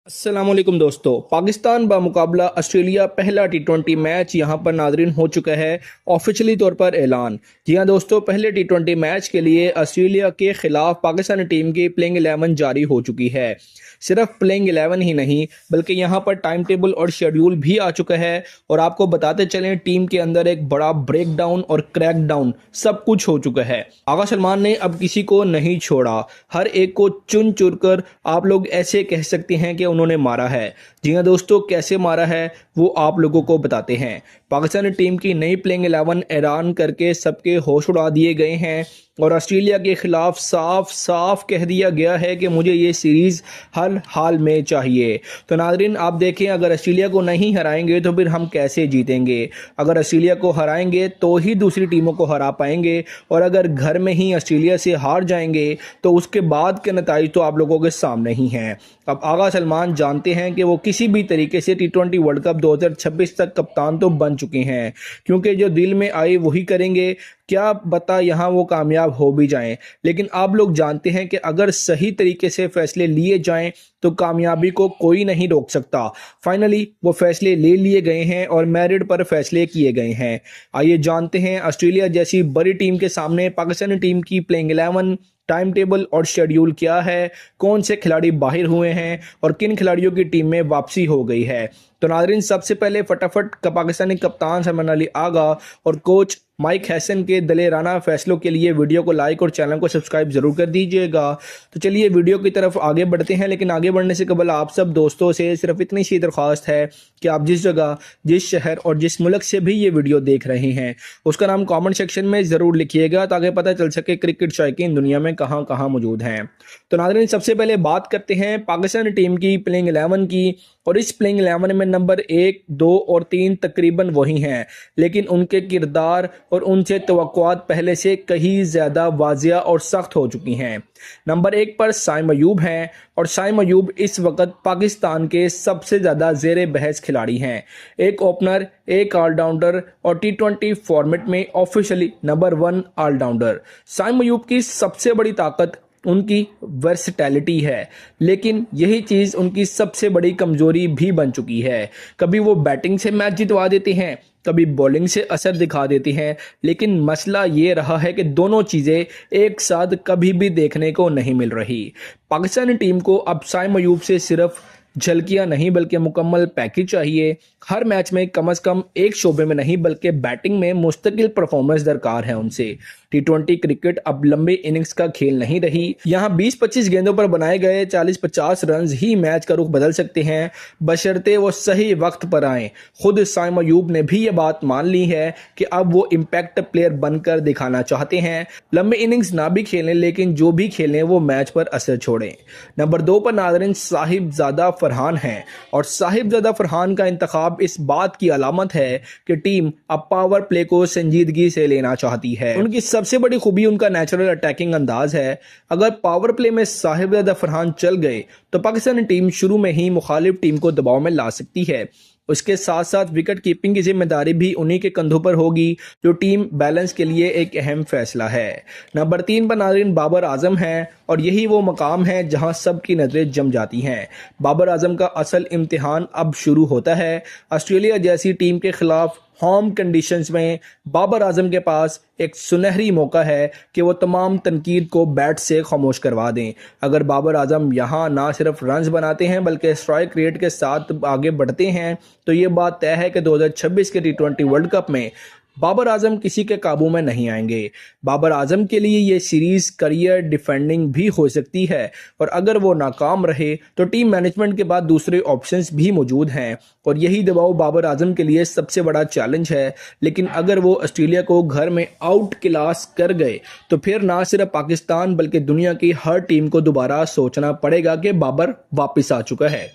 अस्सलामुअलैकुम दोस्तों। पाकिस्तान मुकाबला ऑस्ट्रेलिया पहला टी20 मैच यहां पर नादरीन हो चुका है। ऑफिशियली तौर पर ऐलान। जी हां दोस्तों, पहले टी20 मैच के लिए ऑस्ट्रेलिया के खिलाफ पाकिस्तानी टीम की प्लेइंग 11 जारी हो चुकी है। सिर्फ प्लेइंग 11 ही नहीं बल्कि यहां पर टाइम टेबल और शेड्यूल भी आ चुका है। और आपको बताते चलें, टीम के अंदर एक बड़ा ब्रेकडाउन और क्रैकडाउन सब कुछ हो चुका है। आगा सलमान ने अब किसी को नहीं छोड़ा, हर एक को चुन चुन कर आप लोग ऐसे कह सकते हैं कि उन्होंने मारा है। जी हाँ दोस्तों, कैसे मारा है वो आप लोगों को बताते हैं। पाकिस्तानी टीम की नई प्लेइंग 11 ऐलान करके सबके होश उड़ा दिए गए हैं और ऑस्ट्रेलिया के खिलाफ साफ साफ कह दिया गया है कि मुझे ये सीरीज हर हाल में चाहिए। तो नाजरीन आप देखें, अगर ऑस्ट्रेलिया को नहीं हराएंगे तो फिर हम कैसे जीतेंगे। अगर ऑस्ट्रेलिया को हराएंगे तो ही दूसरी टीमों को हरा पाएंगे, और अगर घर में ही ऑस्ट्रेलिया से हार जाएंगे तो उसके बाद के नतीजे तो आप लोगों के सामने ही हैं। अब आगा सलमान जानते हैं कि वो किसी भी तरीके से टी20 वर्ल्ड कप 2026 तक कप्तान तो बन चुके हैं, क्योंकि जो दिल में आए वही करेंगे। क्या पता यहाँ वो कामयाब हो भी जाएं, लेकिन आप लोग जानते हैं कि अगर सही तरीके से फैसले लिए जाएं तो कामयाबी को कोई नहीं रोक सकता। फाइनली वो फैसले ले लिए गए हैं और मेरिट पर फैसले किए गए हैं। आइए जानते हैं ऑस्ट्रेलिया जैसी बड़ी टीम के सामने पाकिस्तानी टीम की प्लेइंग 11, टाइम टेबल और शेड्यूल क्या है, कौन से खिलाड़ी बाहर हुए हैं और किन खिलाड़ियों की टीम में वापसी हो गई है। तो नाजरीन सबसे पहले फटाफट पाकिस्तानी कप्तान सलमान अली आगा और कोच माइक हैसन के दलेराना फैसलों के लिए वीडियो को लाइक और चैनल को सब्सक्राइब जरूर कर दीजिएगा। तो चलिए वीडियो की तरफ आगे बढ़ते हैं, लेकिन आगे बढ़ने से कबल आप सब दोस्तों से सिर्फ इतनी सी दरख्वास्त है कि आप जिस जगह, जिस शहर और जिस मुल्क से भी ये वीडियो देख रहे हैं उसका नाम कमेंट सेक्शन में ज़रूर लिखिएगा, ताकि पता चल सके क्रिकेट शौकीन दुनिया में कहाँ कहाँ मौजूद हैं। तो नाज़रीन सबसे पहले बात करते हैं पाकिस्तानी टीम की प्लेइंग 11 की। और इस प्लेइंग 11 में नंबर 1, 2 और 3 तकरीबन वही हैं, लेकिन उनके किरदार और उनसे तवक्कुआत पहले से कहीं ज़्यादा वाजिया और सख्त हो चुकी हैं। नंबर 1 पर साइम अयूब हैं, और साइम अयूब इस वक्त पाकिस्तान के सबसे ज़्यादा ज़ेरे बहस खिलाड़ी हैं। एक ओपनर, एक ऑलराउंडर और टी20 फॉर्मेट में officially number 1 allrounder. Saim Ayub की सबसे बड़ी ताकत उनकी वर्सटैलिटी है, लेकिन यही चीज़ उनकी सबसे बड़ी कमजोरी भी बन चुकी है। कभी वो बैटिंग से मैच जितवा देते हैं, कभी बॉलिंग से असर दिखा देती हैं, लेकिन मसला ये रहा है कि दोनों चीज़ें एक साथ कभी भी देखने को नहीं मिल रही। पाकिस्तानी टीम को अब साइम अयूब से सिर्फ झलकियां नहीं बल्कि मुकम्मल पैकेज चाहिए। हर मैच में कम से कम एक शोबे में नहीं बल्कि बैटिंग में मुस्तकिल परफॉर्मेंस दरकार है उनसे। टी20 क्रिकेट अब लंबे इनिंग्स का खेल नहीं रही। यहाँ 20-25 गेंदों पर बनाए गए 40-50 रन ही मैच का रुख बदल सकते हैं, बशर्ते वो सही वक्त पर आए। खुद साइम अयूब ने भी ये बात मान ली है कि अब वो इम्पैक्ट प्लेयर बनकर दिखाना चाहते हैं। लंबे इनिंग्स ना भी खेलें, लेकिन जो भी खेलें वो मैच पर असर छोड़ें। नंबर 2 पर नाज़रीन साहिबजादा फरहान हैं, और साहिबजादा फरहान का इंतखाब इस बात की अलामत है कि टीम अब पावर प्ले को संजीदगी से लेना चाहती है। उनकी सबसे बड़ी खूबी उनका नेचुरल अटैकिंग अंदाज है। अगर पावर प्ले में साहिबजादा फरहान चल गए तो पाकिस्तानी टीम शुरू में ही मुखालिफ टीम को दबाव में ला सकती है। उसके साथ साथ विकेट कीपिंग की जिम्मेदारी भी उन्हीं के कंधों पर होगी, जो टीम बैलेंस के लिए एक अहम फैसला है। नंबर 3 पर नाज़रीन बाबर आजम हैं, और यही वो मकाम है जहां सबकी नजरें जम जाती हैं। बाबर आजम का असल इम्तिहान अब शुरू होता है। ऑस्ट्रेलिया जैसी टीम के खिलाफ होम कंडीशंस में बाबर आजम के पास एक सुनहरी मौका है कि वो तमाम तनकीद को बैट से खामोश करवा दें। अगर बाबर आजम यहाँ ना सिर्फ रन्स बनाते हैं बल्कि स्ट्राइक रेट के साथ आगे बढ़ते हैं तो ये बात तय है कि 2026 के टी20 वर्ल्ड कप में बाबर आजम किसी के काबू में नहीं आएंगे। बाबर आजम के लिए ये सीरीज करियर डिफेंडिंग भी हो सकती है, और अगर वो नाकाम रहे तो टीम मैनेजमेंट के बाद दूसरे ऑप्शंस भी मौजूद हैं, और यही दबाव बाबर आजम के लिए सबसे बड़ा चैलेंज है। लेकिन अगर वो ऑस्ट्रेलिया को घर में आउट क्लास कर गए तो फिर ना सिर्फ पाकिस्तान बल्कि दुनिया की हर टीम को दोबारा सोचना पड़ेगा कि बाबर वापस आ चुका है।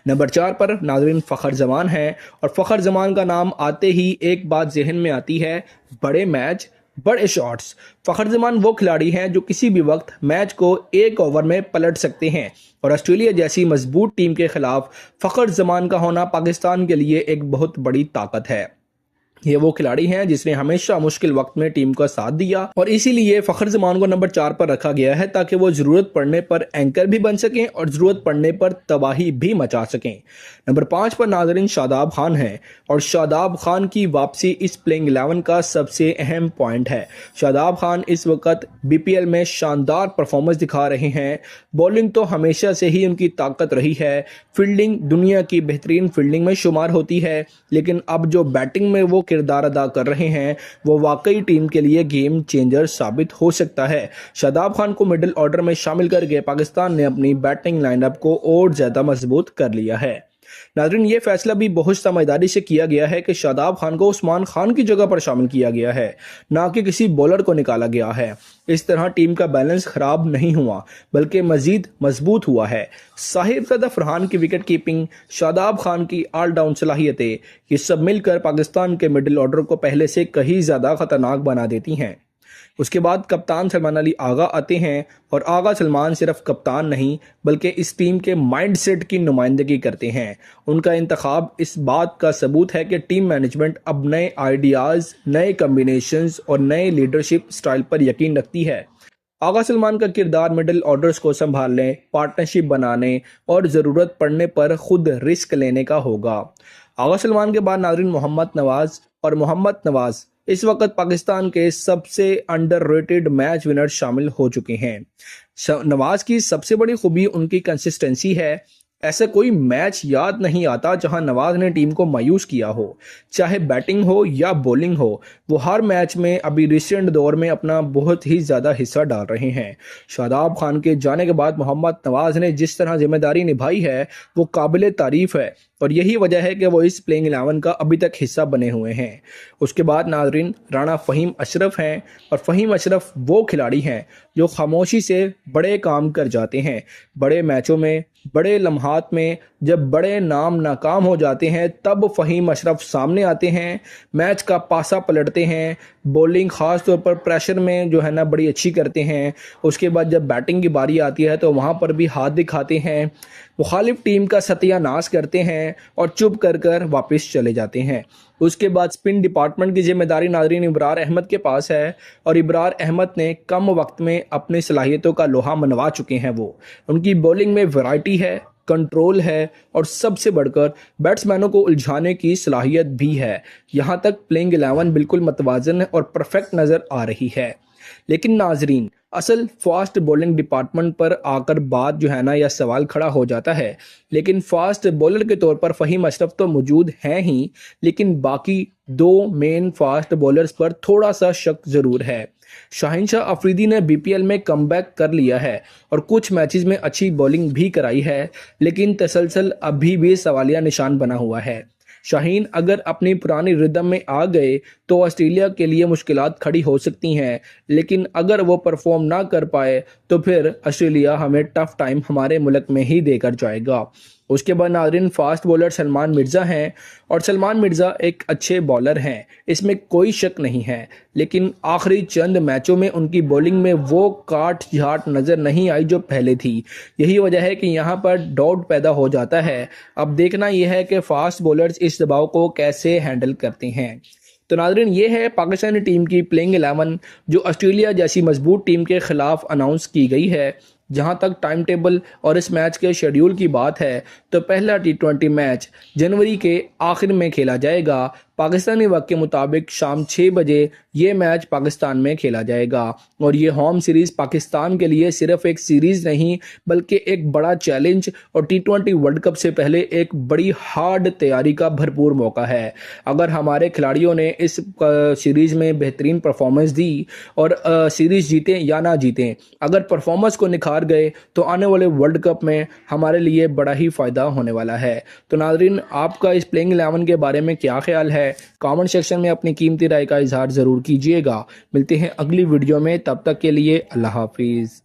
नंबर 4 पर नाज़रीन फ़खर जमान है, और फ़खर जमान का नाम आते ही एक बात जहन में आती है, बड़े मैच बड़े शॉट्स। फ़खर जमान वो खिलाड़ी हैं जो किसी भी वक्त मैच को एक ओवर में पलट सकते हैं, और ऑस्ट्रेलिया जैसी मजबूत टीम के खिलाफ फ़खर जमान का होना पाकिस्तान के लिए एक बहुत बड़ी ताकत है। ये वो खिलाड़ी हैं जिसने हमेशा मुश्किल वक्त में टीम का साथ दिया और इसीलिए फखर जमान को नंबर 4 पर रखा गया है ताकि वो जरूरत पड़ने पर एंकर भी बन सकें और जरूरत पड़ने पर तबाही भी मचा सकें। नंबर 5 पर नाजरीन शादाब खान है और शादाब खान की वापसी इस प्लेइंग 11 का सबसे अहम पॉइंट है। शादाब खान इस वक्त बीपीएल में शानदार परफॉर्मेंस दिखा रहे हैं। बॉलिंग तो हमेशा से ही उनकी ताकत रही है, फील्डिंग दुनिया की बेहतरीन फील्डिंग में शुमार होती है, लेकिन अब जो बैटिंग में वो किरदार अदा कर रहे हैं वो वाकई टीम के लिए गेम चेंजर साबित हो सकता है। शादाब खान को मिडिल ऑर्डर में शामिल करके पाकिस्तान ने अपनी बैटिंग लाइनअप को और ज्यादा मजबूत कर लिया है। नाज़रीन, ये फैसला भी बहुत समझदारी से किया गया है कि शादाब खान को उस्मान खान की जगह पर शामिल किया गया है, ना कि किसी बॉलर को निकाला गया है। इस तरह टीम का बैलेंस खराब नहीं हुआ बल्कि मजीद मजबूत हुआ है। साहिबजादा फरहान की विकेट कीपिंग, शादाब खान की ऑलराउंड सलाहियतें, ये सब मिलकर पाकिस्तान के मिडिल ऑर्डर को पहले से कहीं ज़्यादा खतरनाक बना देती हैं। उसके बाद कप्तान सलमान अली आगा आते हैं और आगा सलमान सिर्फ कप्तान नहीं बल्कि इस टीम के माइंडसेट की नुमाइंदगी करते हैं। उनका इंतखाब इस बात का सबूत है कि टीम मैनेजमेंट अब नए आइडियाज़, नए कम्बिनेशंस और नए लीडरशिप स्टाइल पर यकीन रखती है। आगा सलमान का किरदार मिडिल ऑर्डर्स को संभालने, पार्टनरशिप बनाने और ज़रूरत पड़ने पर खुद रिस्क लेने का होगा। आगा सलमान के बाद नाज़रीन मोहम्मद नवाज़, और मोहम्मद नवाज़ इस वक्त पाकिस्तान के सबसे अंडररेटेड मैच विनर शामिल हो चुके हैं। नवाज की सबसे बड़ी खूबी उनकी कंसिस्टेंसी है। ऐसा कोई मैच याद नहीं आता जहां नवाज ने टीम को मायूस किया हो, चाहे बैटिंग हो या बॉलिंग हो। वो हर मैच में अभी रिसेंट दौर में अपना बहुत ही ज़्यादा हिस्सा डाल रहे हैं। शादाब खान के जाने के बाद मोहम्मद नवाज ने जिस तरह जिम्मेदारी निभाई है वो काबिल तारीफ़ है और यही वजह है कि वो इस प्लेइंग 11 का अभी तक हिस्सा बने हुए हैं। उसके बाद नाजरीन राणा फ़हीम अशरफ हैं और फ़हीम अशरफ वो खिलाड़ी हैं जो खामोशी से बड़े काम कर जाते हैं। बड़े मैचों में, बड़े लम्हात में जब बड़े नाम नाकाम हो जाते हैं तब फ़हीम अशरफ सामने आते हैं, मैच का पासा पलटते हैं। बॉलिंग ख़ास तौर पर प्रेशर में जो है ना बड़ी अच्छी करते हैं। उसके बाद जब बैटिंग की बारी आती है तो वहाँ पर भी हाथ दिखाते हैं, मुखालिफ टीम का सत्यानाश करते हैं और चुप कर कर वापस चले जाते हैं। उसके बाद स्पिन डिपार्टमेंट की जिम्मेदारी नाजरीन इब्रार अहमद के पास है और इब्रार अहमद ने कम वक्त में अपनी सलाहियतों का लोहा मनवा चुके हैं। वो उनकी बॉलिंग में वैरायटी है, कंट्रोल है और सबसे बढ़कर बैट्समैनों को उलझाने की सलाहियत भी है। यहाँ तक प्लेइंग 11 बिल्कुल मतवाजन और परफेक्ट नज़र आ रही है। लेकिन नाजरीन असल फास्ट बॉलिंग डिपार्टमेंट पर आकर बात जो है ना यह सवाल खड़ा हो जाता है। लेकिन फास्ट बॉलर के तौर पर फ़हीम अशरफ तो मौजूद हैं ही, लेकिन बाकी दो मेन फास्ट बॉलर्स पर थोड़ा सा शक ज़रूर है। शाहिनशाह अफरीदी ने बीपीएल में कमबैक कर लिया है और कुछ मैचेस में अच्छी बॉलिंग भी कराई है, लेकिन तसलसल अभी भी सवालिया निशान बना हुआ है। शाहीन अगर अपनी पुरानी रिदम में आ गए तो ऑस्ट्रेलिया के लिए मुश्किलात खड़ी हो सकती हैं, लेकिन अगर वो परफॉर्म ना कर पाए तो फिर ऑस्ट्रेलिया हमें टफ टाइम हमारे मुल्क में ही देकर जाएगा। उसके बाद नाज़रीन फास्ट बॉलर सलमान मिर्ज़ा हैं और सलमान मिर्ज़ा एक अच्छे बॉलर हैं, इसमें कोई शक नहीं है। लेकिन आखिरी चंद मैचों में उनकी बॉलिंग में वो काट झाट नज़र नहीं आई जो पहले थी। यही वजह है कि यहाँ पर डाउट पैदा हो जाता है। अब देखना यह है कि फास्ट बॉलर्स इस दबाव को कैसे हैंडल करते हैं। तो नाज़रीन ये है पाकिस्तानी टीम की प्लेइंग 11 जो ऑस्ट्रेलिया जैसी मजबूत टीम के खिलाफ अनाउंस की गई है। जहां तक टाइम टेबल और इस मैच के शेड्यूल की बात है तो पहला T20 मैच जनवरी के आखिर में खेला जाएगा। पाकिस्तानी वक्त के मुताबिक शाम 6 बजे ये मैच पाकिस्तान में खेला जाएगा और ये होम सीरीज़ पाकिस्तान के लिए सिर्फ एक सीरीज़ नहीं बल्कि एक बड़ा चैलेंज और T20 वर्ल्ड कप से पहले एक बड़ी हार्ड तैयारी का भरपूर मौका है। अगर हमारे खिलाड़ियों ने इस सीरीज़ में बेहतरीन परफॉर्मेंस दी और सीरीज़ जीतें या ना जीतें, अगर परफॉर्मेंस को निखार गए तो आने वाले वर्ल्ड कप में हमारे लिए बड़ा ही फ़ायदा होने वाला है। तो नाज़रीन आपका इस प्लेइंग 11 के बारे में क्या ख्याल है? कमेंट सेक्शन में अपनी कीमती राय का इजहार ज़रूर कीजिएगा। मिलते हैं अगली वीडियो में, तब तक के लिए अल्लाह हाफिज़।